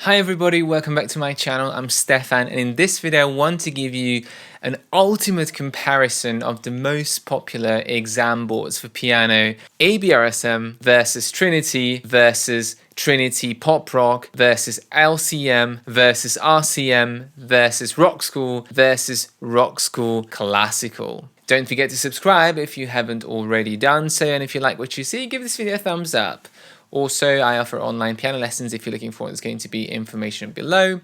Hi everybody, welcome back to my channel. I'm Stefan, and in this video I want to give you an ultimate comparison of the most popular exam boards for piano: ABRSM versus Trinity versus Trinity Pop Rock versus LCM versus RCM versus Rock School versus Rock School Classical. Don't forget to subscribe if you haven't already done so, and if you like what you see, give this video a thumbs up. Also, I offer online piano lessons. If you're looking for it, there's going to be information below.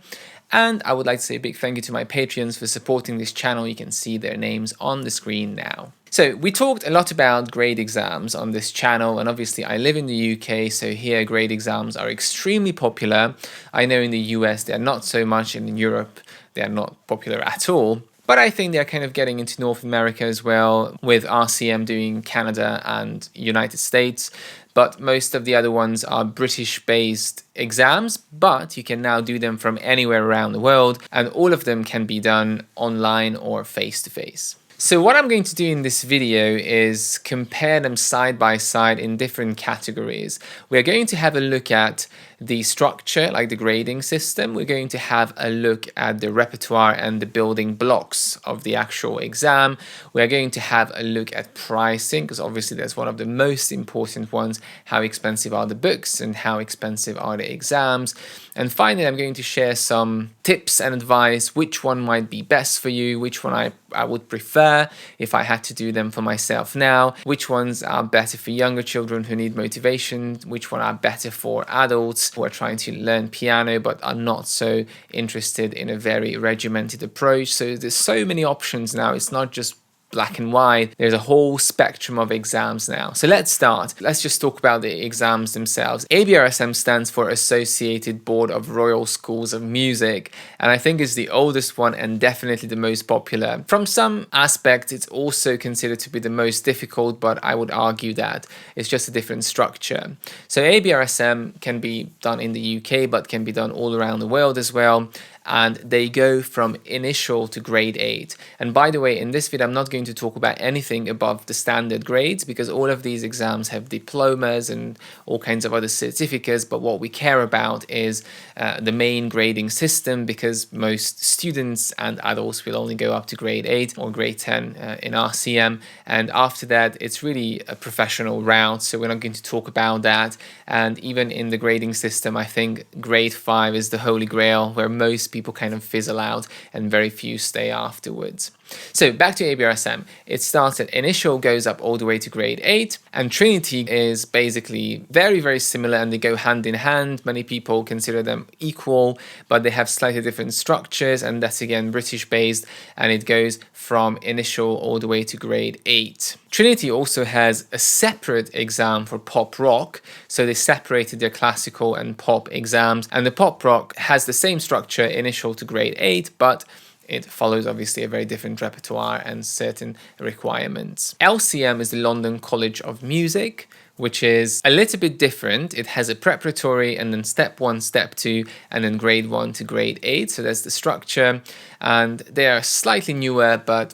And I would like to say a big thank you to my Patreons for supporting this channel. You can see their names on the screen now. So we talked a lot about grade exams on this channel, and obviously I live in the UK, so here grade exams are extremely popular. I know in the US they're not so much, and in Europe they're not popular at all. But I think they're kind of getting into North America as well, with RCM doing Canada and United States. But most of the other ones are British-based exams, but you can now do them from anywhere around the world, and all of them can be done online or face-to-face. So what I'm going to do in this video is compare them side by side in different categories. We're going to have a look at the structure, like the grading system. We're going to have a look at the repertoire and the building blocks of the actual exam. We're going to have a look at pricing, because obviously that's one of the most important ones. How expensive are the books and how expensive are the exams? And finally, I'm going to share some tips and advice, which one might be best for you, which one I would prefer if I had to do them for myself now, which ones are better for younger children who need motivation, which one are better for adults who are trying to learn piano but are not so interested in a very regimented approach. So there's so many options now. It's not just black and white. There's a whole spectrum of exams now. So let's start. Let's just talk about the exams themselves. ABRSM stands for Associated Board of Royal Schools of Music, and I think is the oldest one and definitely the most popular. From some aspects, it's also considered to be the most difficult, but I would argue that it's just a different structure. So ABRSM can be done in the UK, but can be done all around the world as well. And they go from initial to grade 8. And by the way, in this video I'm not going to talk about anything above the standard grades, because all of these exams have diplomas and all kinds of other certificates. But what we care about is the main grading system, because most students and adults will only go up to grade 8 or grade 10 in RCM, and after that it's really a professional route, so we're not going to talk about that. And even in the grading system, I think grade 5 is the holy grail, where most people kind of fizzle out and very few stay afterwards. So back to ABRSM, it starts at initial, goes up all the way to grade 8, and Trinity is basically very similar, and they go hand in hand. Many people consider them equal, but they have slightly different structures, and that's again British based, and it goes from initial all the way to grade 8. Trinity also has a separate exam for pop rock, so they separated their classical and pop exams, and the pop rock has the same structure, initial to grade 8, but it follows obviously a very different repertoire and certain requirements. LCM is the London College of Music, which is a little bit different. It has a preparatory and then step 1, step 2, and then grade 1 to grade 8. So that's the structure. And they are slightly newer, but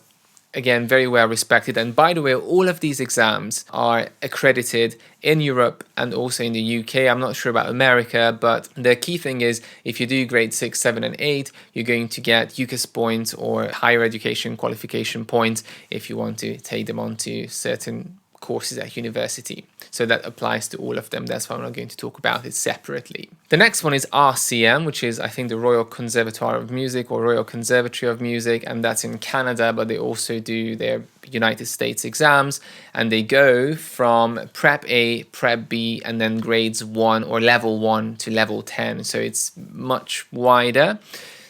again, very well respected. And by the way, all of these exams are accredited in Europe and also in the UK. I'm not sure about America, but the key thing is if you do grade 6, 7, and 8, you're going to get UCAS points or higher education qualification points if you want to take them on to certain courses at university. So that applies to all of them. That's why I'm not going to talk about it separately. The next one is RCM, which is I think the Royal Conservatoire of Music or Royal Conservatory of Music, and that's in Canada, but they also do their United States exams, and they go from Prep A, Prep B, and then grades 1 or level 1 to level 10. So it's much wider.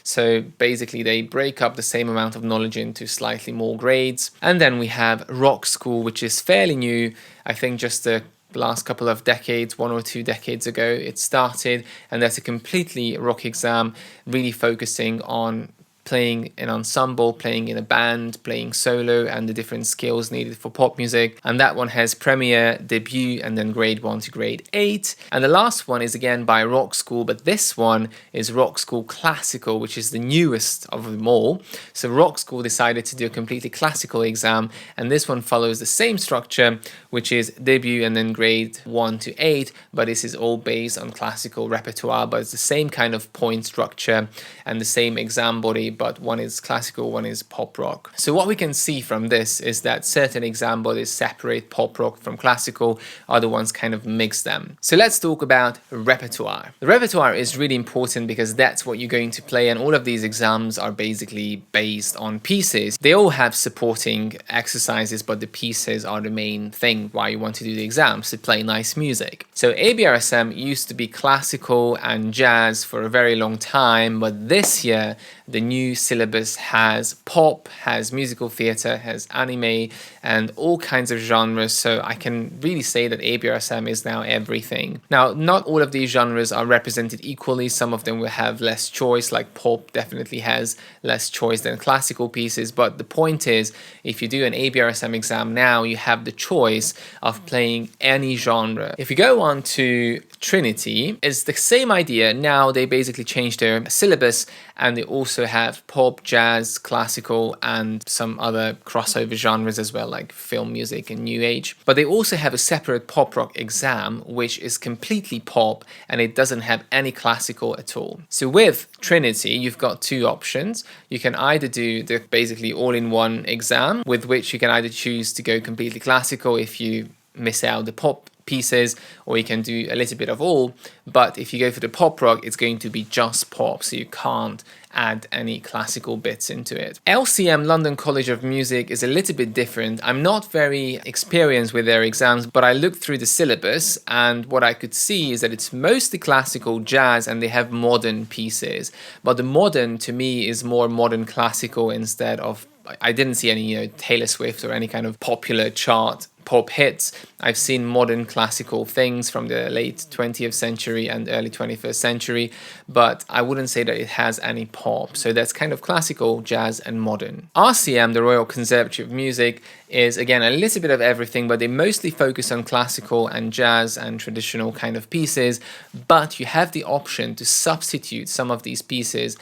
So basically they break up the same amount of knowledge into slightly more grades. And then we have Rock School, which is fairly new. I think just the last couple of decades, 1 or 2 decades ago, it started. And that's a completely rock exam, really focusing on playing an ensemble, playing in a band, playing solo, and the different skills needed for pop music. And that one has Premier, Debut, and then grade 1 to grade 8. And the last one is again by Rock School, but this one is Rock School Classical, which is the newest of them all. So Rock School decided to do a completely classical exam, and this one follows the same structure, which is Debut and then grade 1 to 8, but this is all based on classical repertoire, but it's the same kind of point structure and the same exam body, but one is classical, one is pop rock. So what we can see from this is that certain exam bodies separate pop rock from classical, other ones kind of mix them. So let's talk about repertoire. The repertoire is really important because that's what you're going to play, and all of these exams are basically based on pieces. They all have supporting exercises, but the pieces are the main thing why you want to do the exams, to play nice music. So ABRSM used to be classical and jazz for a very long time, but this year the new syllabus has pop, has musical theatre, has anime, and all kinds of genres. So I can really say that ABRSM is now everything. Now, not all of these genres are represented equally. Some of them will have less choice, like pop definitely has less choice than classical pieces. But the point is, if you do an ABRSM exam now, you have the choice of playing any genre. If you go on to Trinity, it's the same idea. Now they basically changed their syllabus, and they also have pop, jazz, classical, and some other crossover genres as well, like film music and new age. But they also have a separate pop rock exam, which is completely pop, and it doesn't have any classical at all. So with Trinity, you've got two options. You can either do the basically all-in-one exam, with which you can either choose to go completely classical if you miss out the pop pieces, or you can do a little bit of all. But if you go for the pop rock, it's going to be just pop, so you can't add any classical bits into it. LCM, London College of Music, is a little bit different. I'm not very experienced with their exams, but I looked through the syllabus, and what I could see is that it's mostly classical, jazz, and they have modern pieces. But the modern, to me, is more modern classical instead of, I didn't see any, Taylor Swift or any kind of popular chart pop hits. I've seen modern classical things from the late 20th century and early 21st century, but I wouldn't say that it has any pop. So that's kind of classical, jazz, and modern. RCM, the Royal Conservatory of Music, is again a little bit of everything, but they mostly focus on classical and jazz and traditional kind of pieces, but you have the option to substitute some of these pieces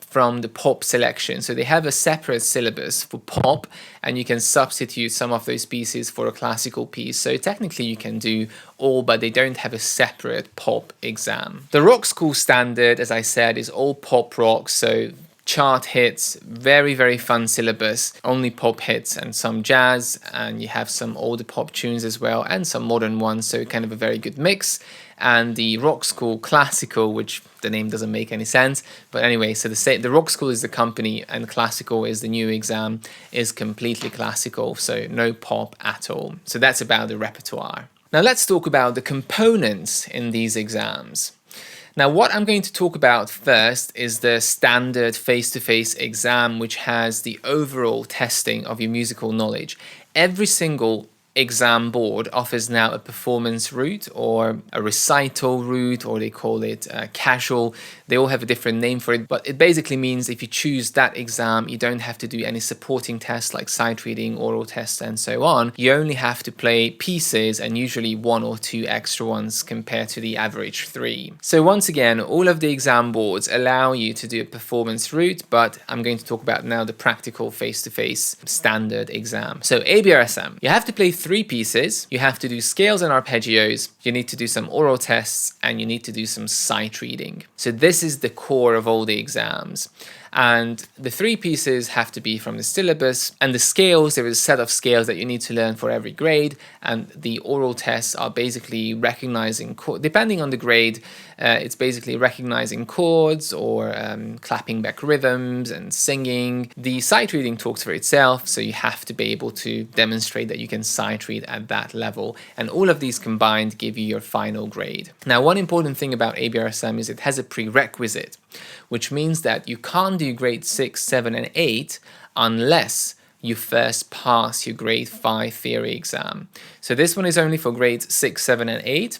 from the pop selection. So they have a separate syllabus for pop, and you can substitute some of those pieces for a classical piece. So technically you can do all, but they don't have a separate pop exam. The Rock School standard, as I said, is all pop rock. So chart hits, very, very fun syllabus, only pop hits and some jazz, and you have some older pop tunes as well and some modern ones, so kind of a very good mix. And the Rock School Classical, which the name doesn't make any sense, but anyway, so the Rock School is the company and Classical is the new exam, is completely classical, so no pop at all. So that's about the repertoire. Now let's talk about the components in these exams. Now, what I'm going to talk about first is the standard face-to-face exam, which has the overall testing of your musical knowledge. Every single exam board offers now a performance route or a recital route, or they call it casual. They all have a different name for it, but it basically means if you choose that exam, you don't have to do any supporting tests like sight reading, oral tests, and so on. You only have to play pieces, and usually 1 or 2 extra ones compared to the average 3. So once again, all of the exam boards allow you to do a performance route, but I'm going to talk about now the practical face-to-face standard exam. So ABRSM, you have to play 3 pieces, you have to do scales and arpeggios, you need to do some oral tests, and you need to do some sight reading. So this is the core of all the exams. And the 3 pieces have to be from the syllabus, and the scales, there is a set of scales that you need to learn for every grade, and the oral tests are basically recognizing, depending on the grade, it's basically recognizing chords or clapping back rhythms and singing. The sight reading talks for itself, so you have to be able to demonstrate that you can sight read at that level, and all of these combined give you your final grade. Now, one important thing about ABRSM is it has a prerequisite, which means that you can't do grade 6, 7, and 8 unless you first pass your grade 5 theory exam. So this one is only for grades 6, 7, and 8.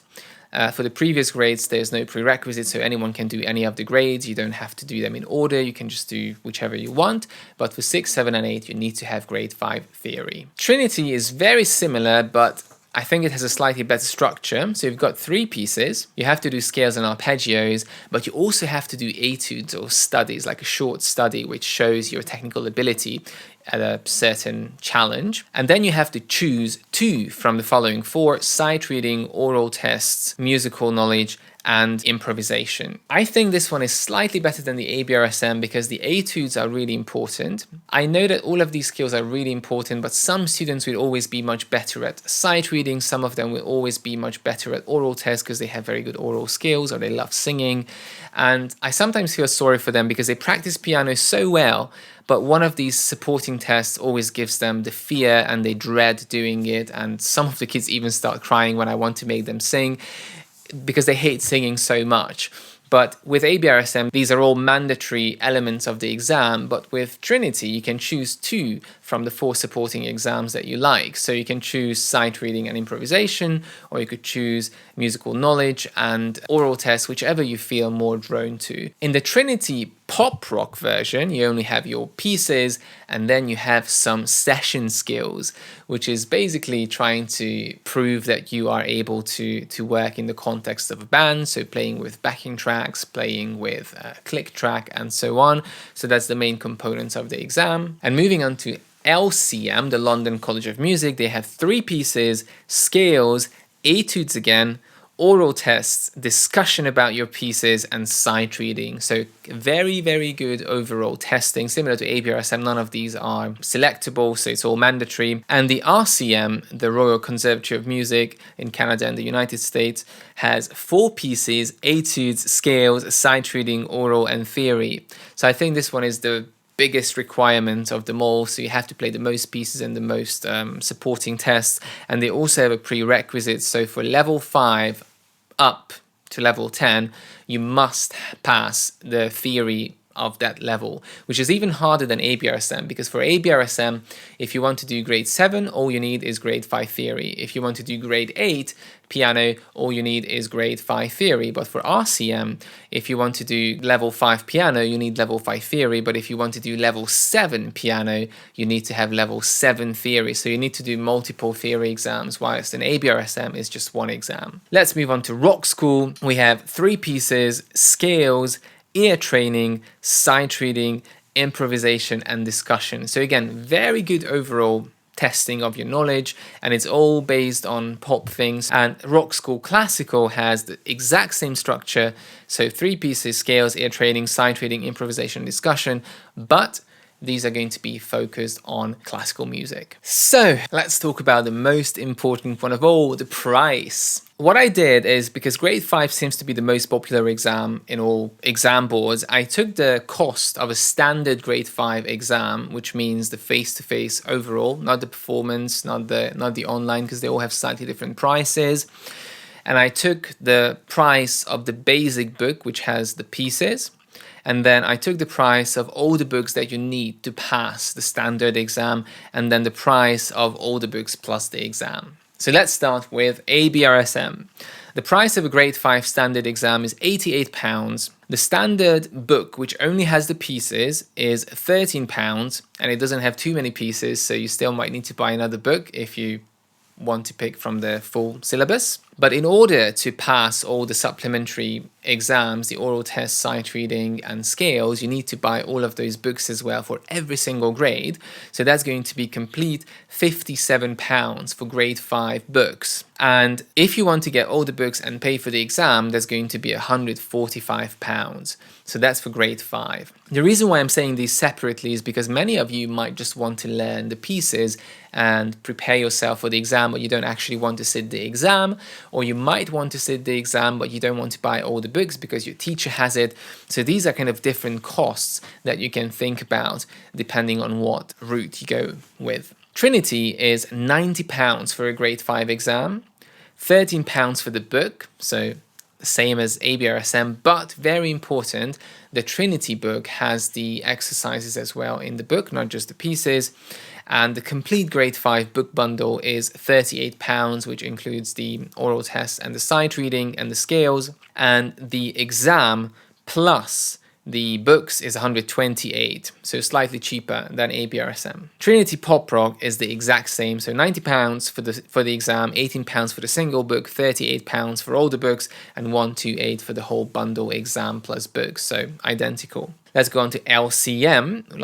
For the previous grades, there's no prerequisite, so anyone can do any of the grades. You don't have to do them in order. You can just do whichever you want. But for 6, 7, and 8, you need to have grade 5 theory. Trinity is very similar, but I think it has a slightly better structure. So you've got 3 pieces. You have to do scales and arpeggios, but you also have to do etudes or studies, like a short study, which shows your technical ability at a certain challenge. And then you have to choose 2 from the following 4: sight reading, oral tests, musical knowledge, and improvisation. I think this one is slightly better than the ABRSM because the etudes are really important. I know that all of these skills are really important, but some students will always be much better at sight reading. Some of them will always be much better at oral tests because they have very good oral skills or they love singing. And I sometimes feel sorry for them because they practice piano so well, but one of these supporting tests always gives them the fear and they dread doing it. And some of the kids even start crying when I want to make them sing, because they hate singing so much. But with ABRSM, these are all mandatory elements of the exam. But with Trinity, you can choose 2 from the 4 supporting exams that you like. So you can choose sight reading and improvisation, or you could choose musical knowledge and oral tests, whichever you feel more drawn to. In the Trinity pop rock version, you only have your pieces and then you have some session skills, which is basically trying to prove that you are able to work in the context of a band, so playing with backing tracks, playing with a click track, and so on. So that's the main components of the exam. And moving on to LCM, the London College of Music, they have 3 pieces: scales, etudes again, oral tests, discussion about your pieces, and sight reading. So very, very good overall testing. Similar to ABRSM, none of these are selectable, so it's all mandatory. And the RCM, the Royal Conservatory of Music in Canada and the United States, has 4 pieces: etudes, scales, sight reading, oral, and theory. So I think this one is the biggest requirement of them all, so you have to play the most pieces and the most supporting tests. And they also have a prerequisite, so for level 5 up to level 10 you must pass the theory of that level, which is even harder than ABRSM, because for ABRSM, if you want to do grade 7, all you need is grade 5 theory. If you want to do grade 8 piano, all you need is grade 5 theory. But for RCM, if you want to do level 5 piano, you need level 5 theory. But if you want to do level 7 piano, you need to have level 7 theory. So you need to do multiple theory exams, whilst an ABRSM is just 1 exam. Let's move on to rock school. We have 3 pieces: scales, ear training, sight reading, improvisation, and discussion. So again, very good overall testing of your knowledge, and it's all based on pop things. And Rock School Classical has the exact same structure, so 3 pieces: scales, ear training, sight reading, improvisation, discussion, but these are going to be focused on classical music. So let's talk about the most important one of all, the price. What I did is, because grade 5 seems to be the most popular exam in all exam boards, I took the cost of a standard grade 5 exam, which means the face-to-face overall, not the performance, not the online, because they all have slightly different prices. And I took the price of the basic book, which has the pieces. And then I took the price of all the books that you need to pass the standard exam, and then the price of all the books plus the exam. So let's start with ABRSM. The price of a grade 5 standard exam is £88. The standard book, which only has the pieces, is £13, and it doesn't have too many pieces, so you still might need to buy another book if you want to pick from the full syllabus. But in order to pass all the supplementary exams, the oral test, sight reading, and scales, you need to buy all of those books as well for every single grade. So that's going to be complete £57 for grade 5 books. And if you want to get all the books and pay for the exam, that's going to be £145. So that's for grade 5. The reason why I'm saying these separately is because many of you might just want to learn the pieces and prepare yourself for the exam, but you don't actually want to sit the exam. Or you might want to sit the exam, but you don't want to buy all the books because your teacher has it. So these are kind of different costs that you can think about depending on what route you go with. Trinity is £90 for a grade 5 exam, £13 for the book, so the same as ABRSM, but very important, the Trinity book has the exercises as well in the book, not just the pieces. And the complete grade 5 book bundle is £38, which includes the oral test and the sight reading and the scales. And the exam plus the books is 128, so slightly cheaper than ABRSM. Trinity Pop Rock is the exact same, so £90 for the exam, £18 for the single book, £38 for all the books, and £128 for the whole bundle exam plus books, so identical. Let's go on to LCM,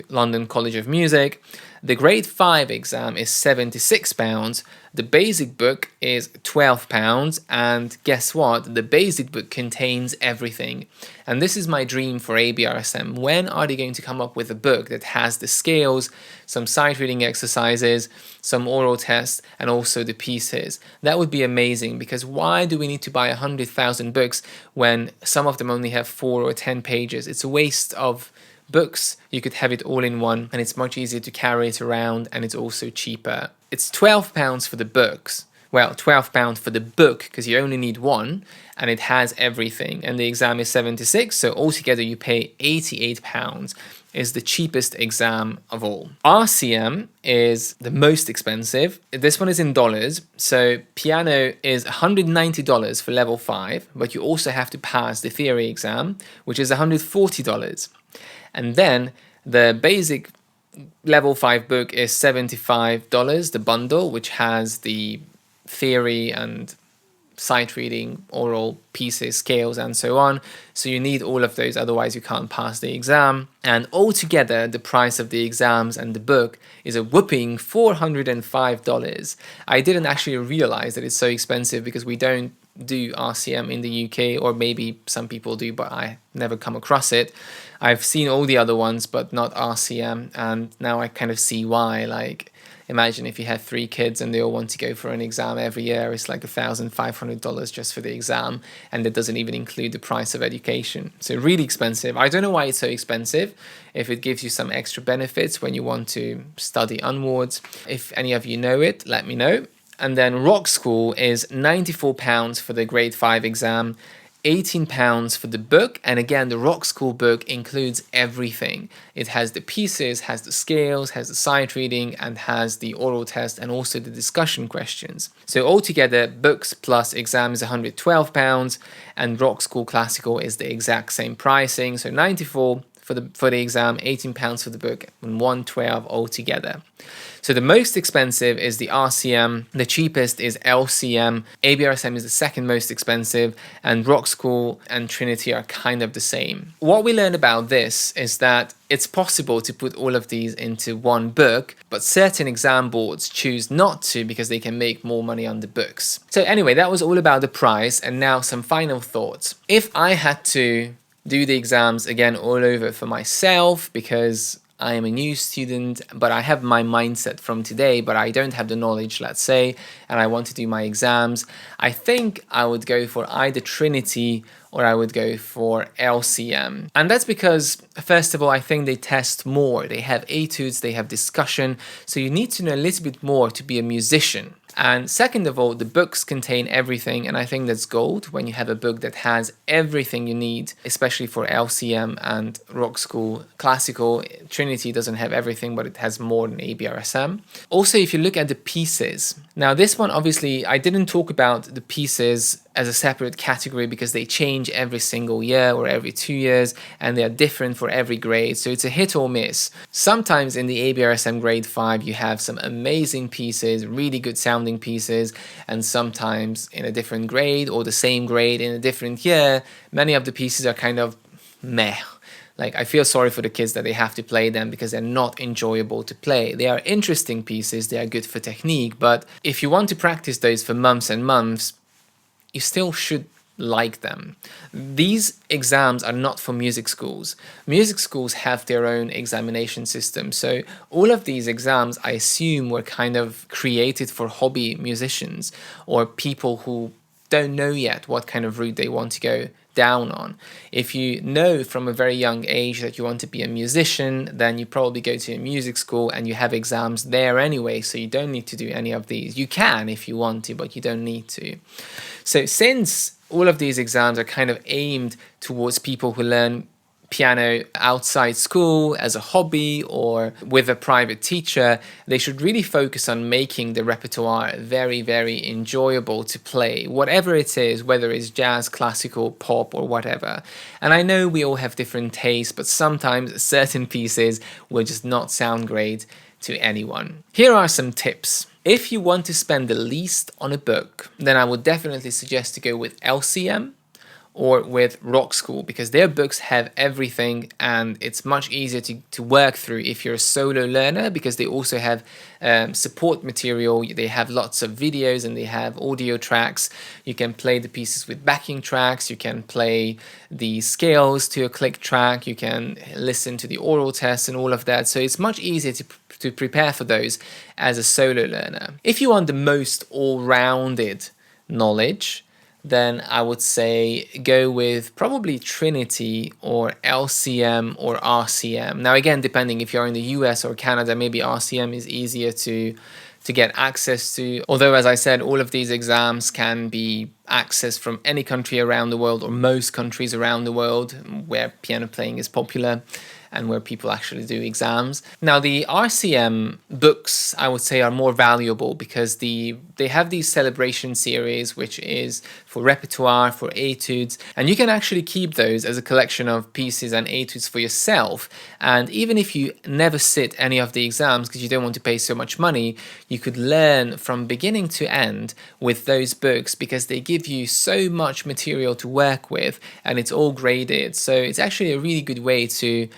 London College of Music. The grade 5 exam is £76. The basic book is £12. And guess what? The basic book contains everything. And this is my dream for ABRSM. When are they going to come up with a book that has the scales, some sight reading exercises, some oral tests, and also the pieces? That would be amazing, because why do we need to buy 100,000 books when some of them only have 4 or 10 pages? It's a waste of books. You could have it all in one, and it's much easier to carry it around, and it's also cheaper. It's £12 for the books. Well, £12 for the book, because you only need one, and it has everything. And the exam is 76, so altogether you pay £88. Is the cheapest exam of all. RCM is the most expensive. This one is in dollars. So piano is $190 for level 5, but you also have to pass the theory exam, which is $140. And then the basic level 5 book is $75, the bundle, which has the theory and sight reading, oral pieces, scales, and so on. So you need all of those, otherwise you can't pass the exam. And altogether, the price of the exams and the book is a whopping $405. I didn't actually realize that it's so expensive, because we don't do RCM in the UK, or maybe some people do, but I never come across it. I've seen all the other ones, but not RCM, and now I kind of see why. Like, imagine if you have 3 kids and they all want to go for an exam every year, it's like $1,500 just for the exam, and that doesn't even include the price of education. So really expensive. I don't know why it's so expensive, if it gives you some extra benefits when you want to study onwards. If any of you know it, let me know. And then Rock School is £94 for the grade 5 exam, £18 for the book. And again, the Rock School book includes everything. It has the pieces, has the scales, has the sight reading, and has the oral test and also the discussion questions. So altogether, books plus exam is £112, and Rock School Classical is the exact same pricing. So £94 for the exam, £18 for the book, and £112 altogether. So the most expensive is the RCM, the cheapest is LCM, ABRSM is the second most expensive, and Rock School and Trinity are kind of the same. What we learned about this is that it's possible to put all of these into one book, but certain exam boards choose not to because they can make more money on the books. So anyway, that was all about the price, and now some final thoughts. If I had to do the exams again all over for myself, because I am a new student, but I have my mindset from today, but I don't have the knowledge, let's say, and I want to do my exams, I think I would go for either Trinity or I would go for LCM. And that's because, first of all, I think they test more. They have etudes, they have discussion, so you need to know a little bit more to be a musician. And second of all, the books contain everything, and I think that's gold when you have a book that has everything you need, especially for LCM and Rock School Classical. Trinity doesn't have everything, but it has more than ABRSM. Also, if you look at the pieces, now this one, obviously, I didn't talk about the pieces as a separate category because they change every single year or every 2 years, and they are different for every grade, so it's a hit or miss. Sometimes in the ABRSM grade 5 you have some amazing pieces, really good sounding pieces, and sometimes in a different grade or the same grade in a different year, many of the pieces are kind of meh. Like, I feel sorry for the kids that they have to play them because they're not enjoyable to play. They are interesting pieces, they are good for technique, but if you want to practice those for months and months, you still should like them. These exams are not for music schools. Music schools have their own examination system, so all of these exams, I assume, were kind of created for hobby musicians or people who don't know yet what kind of route they want to go down on. If you know from a very young age that you want to be a musician, then you probably go to a music school and you have exams there anyway, so you don't need to do any of these. You can if you want to, but you don't need to. So since all of these exams are kind of aimed towards people who learn piano outside school as a hobby or with a private teacher. They should really focus on making the repertoire very, very enjoyable to play, whatever it is, whether it's jazz, classical, pop, or whatever. And I know we all have different tastes, but sometimes certain pieces will just not sound great to anyone. Here are some tips. If you want to spend the least on a book, then I would definitely suggest to go with LCM or with Rock School, because their books have everything and it's much easier to work through if you're a solo learner, because they also have support material. They have lots of videos and they have audio tracks. You can play the pieces with backing tracks, you can play the scales to a click track, you can listen to the oral tests and all of that. So it's much easier to prepare for those as a solo learner. If you want the most all-rounded knowledge, then I would say go with probably Trinity or LCM or RCM. Now again, depending if you're in the US or Canada, maybe RCM is easier to get access to. Although, as I said, all of these exams can be accessed from any country around the world, or most countries around the world where piano playing is popular and where people actually do exams. Now, the RCM books, I would say, are more valuable because they have these celebration series, which is for repertoire, for etudes, and you can actually keep those as a collection of pieces and etudes for yourself. And even if you never sit any of the exams because you don't want to pay so much money, you could learn from beginning to end with those books because they give you so much material to work with and it's all graded. So it's actually a really good way to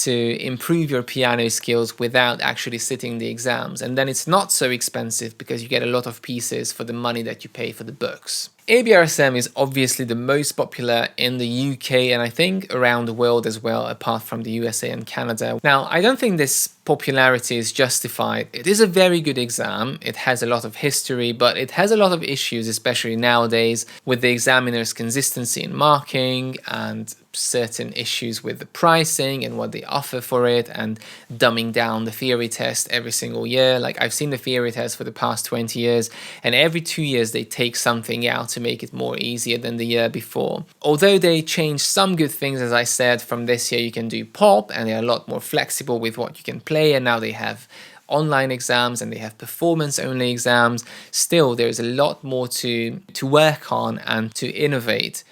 improve your piano skills without actually sitting the exams. And then it's not so expensive because you get a lot of pieces for the money that you pay for the books. ABRSM is obviously the most popular in the UK and I think around the world as well, apart from the USA and Canada. Now, I don't think this popularity is justified. It is a very good exam. It has a lot of history, but it has a lot of issues, especially nowadays, with the examiner's consistency in marking and certain issues with the pricing and what they offer for it, and dumbing down the theory test every single year. Like, I've seen the theory test for the past 20 years, and every 2 years they take something out to make it more easier than the year before. Although they changed some good things, as I said, from this year you can do pop and they're a lot more flexible with what you can play, and now they have online exams and they have performance only exams. Still, there's a lot more to work on and to innovate,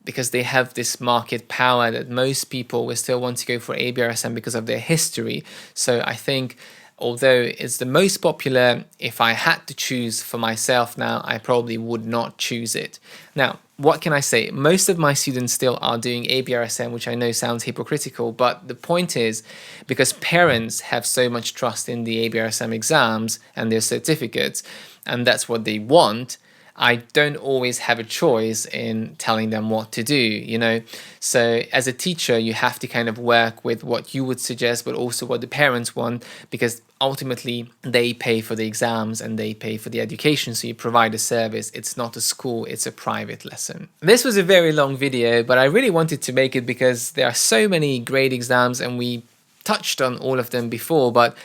because they have this market power that most people will still want to go for ABRSM because of their history. So I think, although it's the most popular, if I had to choose for myself now, I probably would not choose it. Now, what can I say? Most of my students still are doing ABRSM, which I know sounds hypocritical, but the point is, because parents have so much trust in the ABRSM exams and their certificates, and that's what they want, I don't always have a choice in telling them what to do, you know. So as a teacher, you have to kind of work with what you would suggest, but also what the parents want, because ultimately they pay for the exams and they pay for the education. So you provide a service. It's not a school, it's a private lesson. This was a very long video, but I really wanted to make it because there are so many great exams and we touched on all of them before, but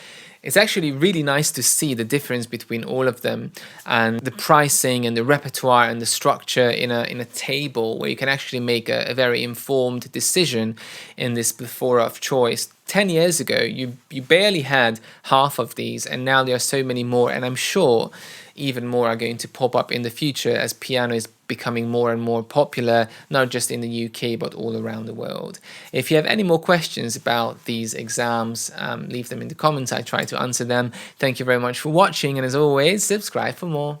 it's actually really nice to see the difference between all of them and the pricing and the repertoire and the structure in a table where you can actually make a very informed decision in this plethora of choice. 10 years ago, you barely had half of these, and now there are so many more, and I'm sure even more are going to pop up in the future as piano is becoming more and more popular, not just in the UK, but all around the world. If you have any more questions about these exams, leave them in the comments. I try to answer them. Thank you very much for watching, and as always, subscribe for more.